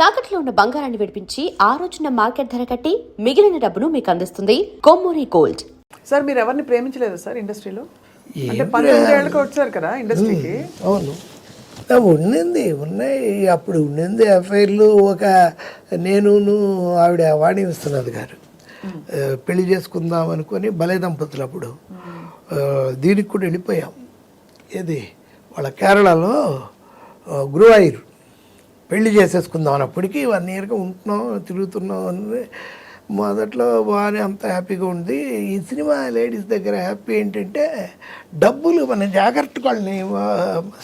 తాకట్లో ఉన్న బంగారాన్ని విడిపించి ఆ రోజున మార్కెట్ ధర కట్టి మిగిలిన డబ్బును మీకు అందిస్తుంది కొమ్మూరి గోల్డ్. సార్ మీరు ఎవరిని ప్రేమించలేదు సార్ ఇండస్ట్రీలో? అంటే 19 ఏళ్ళకి వచ్చారు కదా ఇండస్ట్రీకి. అవును, ఉన్నాయి అప్పుడు ఉండింది ఎఫ్ఐఆర్లు. ఒక నేను ఆవిడ వాణి విశ్వనాథ్ గారు పెళ్లి చేసుకుందాం అనుకొని భలే దంపతులు అప్పుడు దీనికి కూడా వెళ్ళిపోయాం. ఏది వాళ్ళ కేరళలో గురువాయూర్ పెళ్లి చేసేసుకుందాం అన్నప్పటికీ 1 ఇయర్గా ఉంటున్నాం, తిరుగుతున్నాం అని. మొదట్లో బాగానే అంత హ్యాపీగా ఉంది. ఈ సినిమా లేడీస్ దగ్గర హ్యాపీ ఏంటంటే డబ్బులు మన జాగ్రత్తగా వాళ్ళని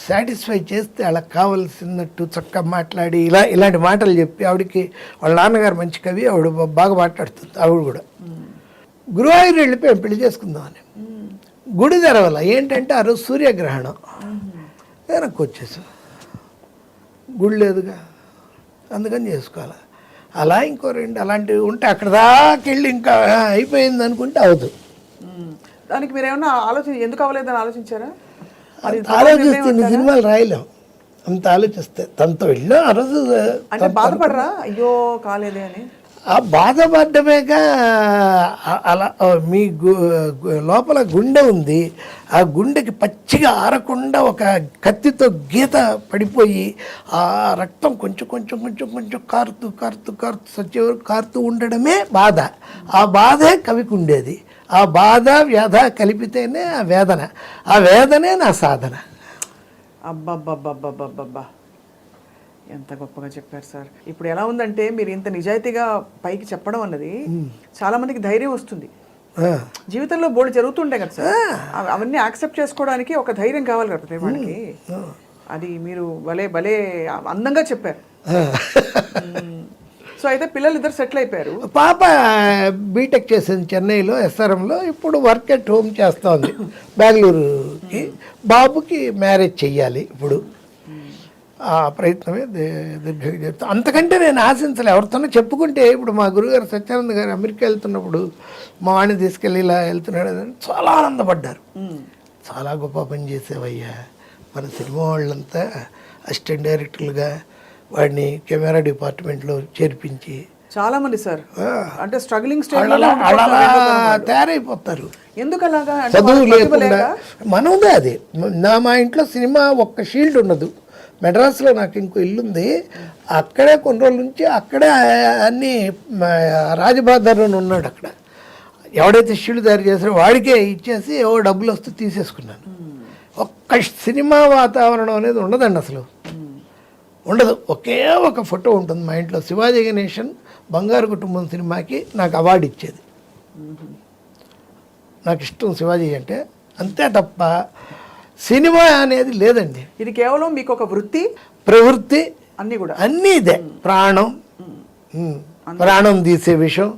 సాటిస్ఫై చేస్తే వాళ్ళకి కావాల్సినట్టు చక్కగా మాట్లాడి ఇలాంటి మాటలు చెప్పి ఆవిడకి వాళ్ళ నాన్నగారు మంచి కవి, ఆవిడ బాగా మాట్లాడుతుంది. ఆవిడ కూడా గురువాయూర్ వెళ్ళిపోయాం పెళ్లి చేసుకుందామని. గుడి తెరవల ఏంటంటే ఆ రోజు సూర్యగ్రహణం. వెనక్కి వచ్చేసాం, గుడి లేదుగా, అందుకని చేసుకోవాలి. అలా ఇంకో 2 అలాంటివి ఉంటే అక్కడ దాకెళ్ళి ఇంకా అయిపోయింది అనుకుంటే అవదు. దానికి మీరు ఏమన్నా ఎందుకు అవ్వలేదని ఆలోచించారా? ఆలోచిస్తే ఇన్ని సినిమాలు రాయలేం, అంత ఆలోచిస్తే. తనతో వెళ్ళాం ఆ రోజు. అంటే బాధపడరా అయ్యో కాలేదే అని? ఆ బాధపడ్డమేగా. అలా మీ లోపల గుండె ఉంది, ఆ గుండెకి పచ్చిగా ఆరకుండా ఒక కత్తితో గీత పడిపోయి ఆ రక్తం కొంచెం కొంచెం కొంచెం కొంచెం కారుతూ కారుతూ కారుతూ సచ్చే వరకు కారుతూ ఉండడమే బాధ. ఆ బాధే కవికి ఉండేది. ఆ బాధ వ్యధ కలిపితేనే ఆ వేదన, ఆ వేదనే నా సాధన. అబ్బబ్బబ్బబ్బబ్బబ్బా, ఎంత గొప్పగా చెప్పారు సార్. ఇప్పుడు ఎలా ఉందంటే మీరు ఇంత నిజాయితీగా పైకి చెప్పడం అన్నది చాలా మందికి ధైర్యం వస్తుంది. జీవితంలో బోల్డ్ జరుగుతుండే కదా సార్, అవన్నీ యాక్సెప్ట్ చేసుకోవడానికి ఒక ధైర్యం కావాలి కదా మనకి. అది మీరు భలే భలే అందంగా చెప్పారు. సో అయితే పిల్లలు ఇద్దరు సెటిల్ అయిపోయారు. పాప బీటెక్ చేసింది చెన్నైలో ఎస్ఆర్ఎంలో, ఇప్పుడు వర్క్ ఎట్ హోమ్ చేస్తోంది బెంగళూరుకి. బాబుకి మ్యారేజ్ చెయ్యాలి ఇప్పుడు. ఆ ప్రయత్నమే దీర్ఘంగా చెప్తాను. అంతకంటే నేను ఆశించలే. ఎవరితోనో చెప్పుకుంటే ఇప్పుడు మా గురుగారు సత్యానంద గారు అమెరికా వెళ్తున్నప్పుడు మా వాడిని తీసుకెళ్ళి ఇలా వెళ్తున్నాడు అని చాలా ఆనందపడ్డారు. చాలా గొప్ప పని చేసేవయ్యా, మన సినిమా వాళ్ళంతా అసిస్టెంట్ డైరెక్టర్లుగా వాడిని కెమెరా డిపార్ట్మెంట్లో చేర్పించి చాలా మంది సార్ అంటే స్ట్రగ్లింగ్ స్టేజ్ తయారైపోతారు. ఎందుకు అలాగా? చదువు లేకుండా మనదే అది. మా ఇంట్లో సినిమా ఒక్క షీల్డ్ ఉండదు. మెడ్రాస్లో నాకు ఇంకో ఇల్లుంది, అక్కడే కొన్ని రోజుల నుంచి అక్కడే అన్నీ రాజబహదర్ అని ఉన్నాడు అక్కడ. ఎవడైతే షీల్డ్ తయారు చేశారో వాడికే ఇచ్చేసి ఎవరు డబ్బులు వస్తే తీసేసుకున్నాను. ఒక్క సినిమా వాతావరణం అనేది ఉండదండి, అసలు ఉండదు. ఒకే ఒక ఫోటో ఉంటుంది మా ఇంట్లో. శివాజీ గణేశన్ బంగారు కుటుంబం సినిమాకి నాకు అవార్డు ఇచ్చేది. నాకు ఇష్టం శివాజీ అంటే, అంతే తప్ప సినిమా అనేది లేదండి. ఇది కేవలం మీకు ఒక వృత్తి, ప్రవృత్తి, అన్నీ కూడా అన్నీ ఇదే. ప్రాణం తీసే విషయం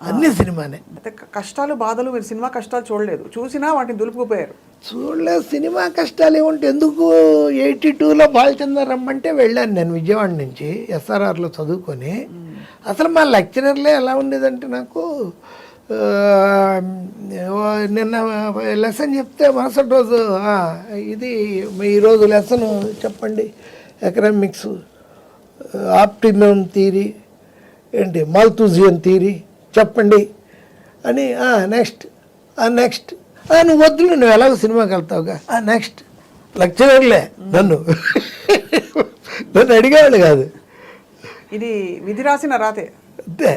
అన్నీ సినిమానే. అయితే కష్టాలు బాధలు మీరు సినిమా కష్టాలు చూడలేదు, చూసినా వాటిని దులుపుకుపోయారు. చూడలేదు. సినిమా కష్టాలు ఏముంటే ఎందుకు? 82లో బాలచంద్ర రమ్మంటే వెళ్ళాను నేను విజయవాడ నుంచి ఎస్ఆర్ఆర్లో చదువుకొని. అసలు మా లెక్చరర్లే ఎలా ఉండేదంటే, నాకు నిన్న లెసన్ చెప్తే మరుసటి రోజు ఇది ఈరోజు లెసన్ చెప్పండి, ఎకనామిక్స్ ఆప్టిమమ్ థియరీ ఏంటి మాల్తూజియన్ థియరీ చెప్పండి అని. నెక్స్ట్ నెక్స్ట్ నువ్వు వద్దులు, నువ్వు ఎలాగో సినిమాకి వెళ్తావుగా, నెక్స్ట్. లెక్చరర్లే నన్ను అడిగేవాళ్ళు కాదు. ఇది విధి రాసిన రాతే. అంతే.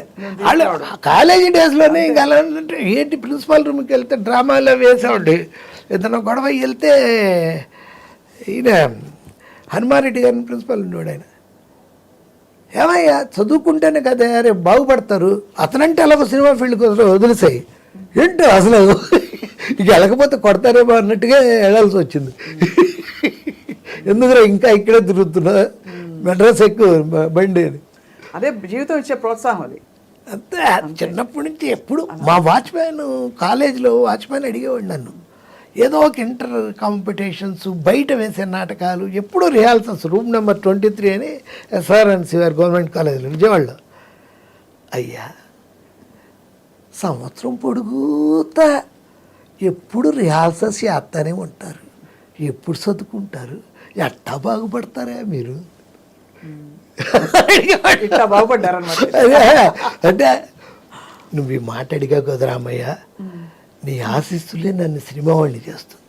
వాళ్ళు కాలేజీ డేస్లోనే ఇంకా అలా ఏంటి, ప్రిన్సిపాల్ రూమ్కి వెళ్తే డ్రామాలో వేసేవాడి. ఏదైనా గొడవ వెళ్తే ఈయన హనుమారెడ్డి గారిని ప్రిన్సిపాల్ ఉండేవాడు. ఆయన ఏమయ్యా చదువుకుంటేనే కదా రేపు బాగుపడతారు, అతనంటే అలాగ సినిమా ఫీల్డ్కి వదిలేసాయి ఏంటో అసలు ఇక వెళ్ళకపోతే కొడతారేమో అన్నట్టుగా వెళ్ళాల్సి వచ్చింది. ఎందుకురా ఇంకా ఇక్కడే తిరుగుతున్నా, మెడ్రాస్ ఎక్కువ బండి అని. అదే జీవితం ఇచ్చే ప్రోత్సాహం అది. అంతే. చిన్నప్పటి నుంచి ఎప్పుడు మా వాచ్మ్యాన్ కాలేజీలో వాచ్మ్యాన్ అడిగేవాడు నన్ను, ఏదో ఒక ఇంటర్ కాంపిటీషన్స్, బయట వేసే నాటకాలు, ఎప్పుడూ రిహార్సల్స్. రూమ్ నెంబర్ 23 అని ఎస్ఆర్ఎన్సి గారు గవర్నమెంట్ కాలేజీలో విజయవాడలో. అయ్యా సంవత్సరం పొడుగుతా ఎప్పుడు రిహార్సల్స్ చేస్తూనే ఉంటారు, ఎప్పుడు చదువుకుంటారు, ఎట్టా బాగుపడతారా మీరు? ఇట్లా బాగుపడ్డారనమాట. అదే అంటే నువ్వు ఈ మాట అడిగా కుదరామయ్య, నీ ఆశీస్సులే నన్ను సినిమా వాడిని చేస్తుంది.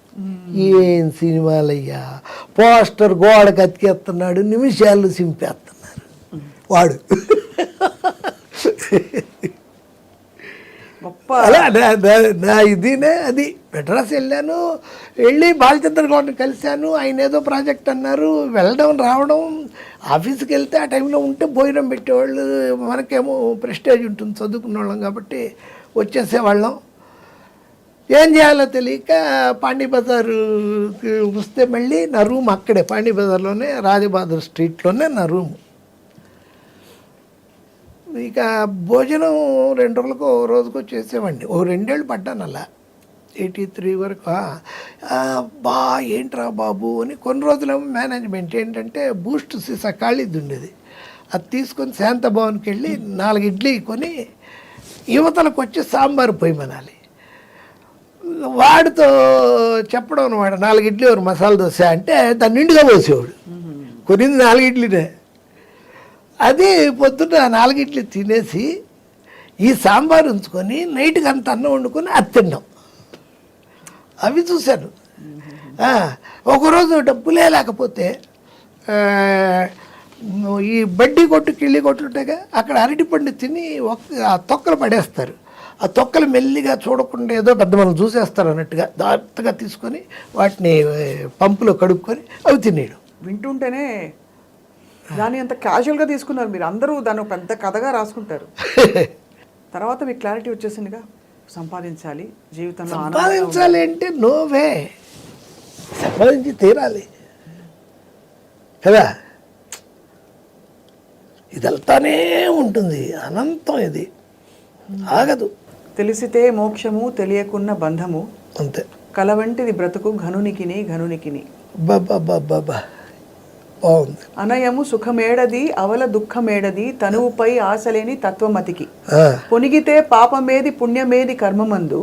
ఏం సినిమాలయ్యా, పోస్టర్ గోడకు అతికేస్తున్నాడు, నిమిషాలు సింపేస్తున్నారు వాడు. గొప్ప అలా నా ఇదినే అది. మెడ్రాస్ వెళ్ళాను, వెళ్ళి బాలచంద్ర గౌడ్ని కలిశాను. ఆయన ఏదో ప్రాజెక్ట్ అన్నారు, వెళ్ళడం రావడం. ఆఫీస్కి వెళ్తే ఆ టైంలో ఉంటే భోజనం పెట్టేవాళ్ళు, మనకేమో ప్రెస్టేజ్ ఉంటుంది చదువుకున్న వాళ్ళం కాబట్టి వచ్చేసేవాళ్ళం. ఏం చేయాలో తెలియక పాండీ బజార్కి వస్తే మళ్ళీ నా రూమ్ అక్కడే పాండీ బజార్లోనే, రాజబహదూర్ స్ట్రీట్లోనే నా రూమ్. ఇక భోజనం 2 రోజులకు రోజుకో చేసేవాడిని. 2 ఏళ్ళు పడ్డాను అలా, 83 వరకు. బా ఏంట్రా బాబు అని. కొన్ని రోజులేమో మేనేజ్మెంట్ ఏంటంటే బూస్ట్ సీసా ఖాళీది ఉండేది, అది తీసుకొని శాంతభవన్కి వెళ్ళి 4 ఇడ్లీ కొని యువతలకు వచ్చి సాంబారు పొయ్యమనాలి. వాడితో చెప్పడం అనమాట, 4 ఇడ్లీ ఒక మసాలా దోశ అంటే దాన్ని నిండుగా పోసేవాడు. కొనింది 4 ఇడ్లీనే. అది పొద్దున్న 4 ఇడ్లీ తినేసి ఈ సాంబార్ ఉంచుకొని నైట్కి అంత అన్నం వండుకొని అది తిన్నాం. అవి చూశాను. ఒకరోజు డబ్బులే లేకపోతే ఈ బడ్డీ కొట్టు కిళ్ళి కొట్లు ఉంటాయిగా, అక్కడ అరటిపండు తిని ఆ తొక్కలు పడేస్తారు. ఆ తొక్కలు మెల్లిగా చూడకుండా ఏదో పెద్ద మనం చూసేస్తారు అన్నట్టుగా జాగ్రత్తగా తీసుకొని వాటిని పంపులో కడుక్కొని అవి తినేయడం. వింటుంటేనే దాన్ని అంత క్యాజువల్గా తీసుకున్నారు మీరు. అందరూ దాన్ని పెద్ద కథగా రాసుకుంటారు. తర్వాత మీకు క్లారిటీ వచ్చేసిందిగా, సంపాదించాలి జీవితంలో, సంపాదించాలి అంటే నోవే, సంపాదించి తీరాలి కదా. ఇది వెళ్తానే ఉంటుంది, అనంతం, ఇది ఆగదు. తెలిసితే మోక్షము, తెలియకున్న బంధము, అంతే. కల వంటిది బ్రతుకు ఘనునికిని ఘనునికిని. బాబా బాగుంది. అనయము సుఖమేడది, అవల దుఃఖమేడది, తనువుపై ఆశలేని తత్వమతికి. పొనిగితే పాపమేది పుణ్యమేది కర్మమందు,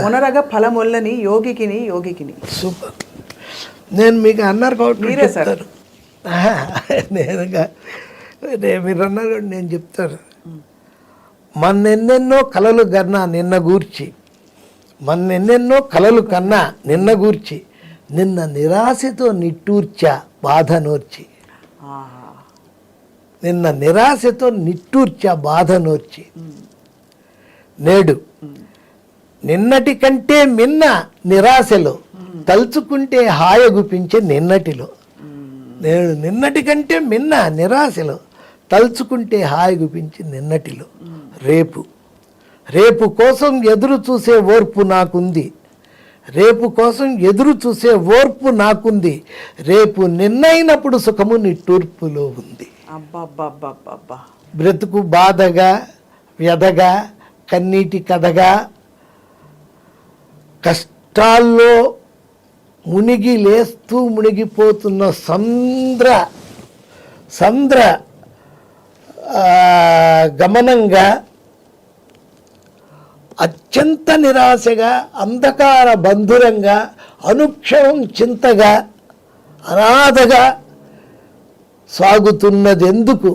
మొనరగ ఫలమొల్లని యోగికిని యోగికిని. సూపర్. నేను మీకు అన్నారు కాబట్టి మీరే సార్. మీరు అన్నారు కాబట్టి నేను చెప్తాను. మన్నెన్నెన్నో కలలు కన్నా నిన్న గూర్చి, మన్నెన్నెన్నో కలలు కన్నా నిన్న గూర్చి, నిన్న నిరాశతో నిట్టూర్చా బాధ నోర్చి. నిన్న నిరాశతో నిట్టూర్చా బాధ నోర్చి, నేడు నిన్నటి కంటే మిన్న నిరాశలో, తలుచుకుంటే హాయగుపించే నిన్నటిలో. నేడు నిన్నటి కంటే మిన్న నిరాశలో, తలుచుకుంటే హాయగుపించే నిన్నటిలో. రేపు కోసం ఎదురు చూసే ఓర్పు నాకుంది, రేపు కోసం ఎదురు చూసే ఓర్పు నాకుంది, రేపు నిన్నైనప్పుడు సుఖము నిట్టూర్పులో ఉంది. బ్రతుకు బాధగా, వ్యధగా, కన్నీటి కథగా, కష్టాల్లో మునిగి లేస్తూ మునిగిపోతున్న సంద్ర గమనంగా, అత్యంత నిరాశగా, అంధకార బంధురంగా, అనుక్షణం చింతగా, అనాథగా సాగుతున్నదెందుకు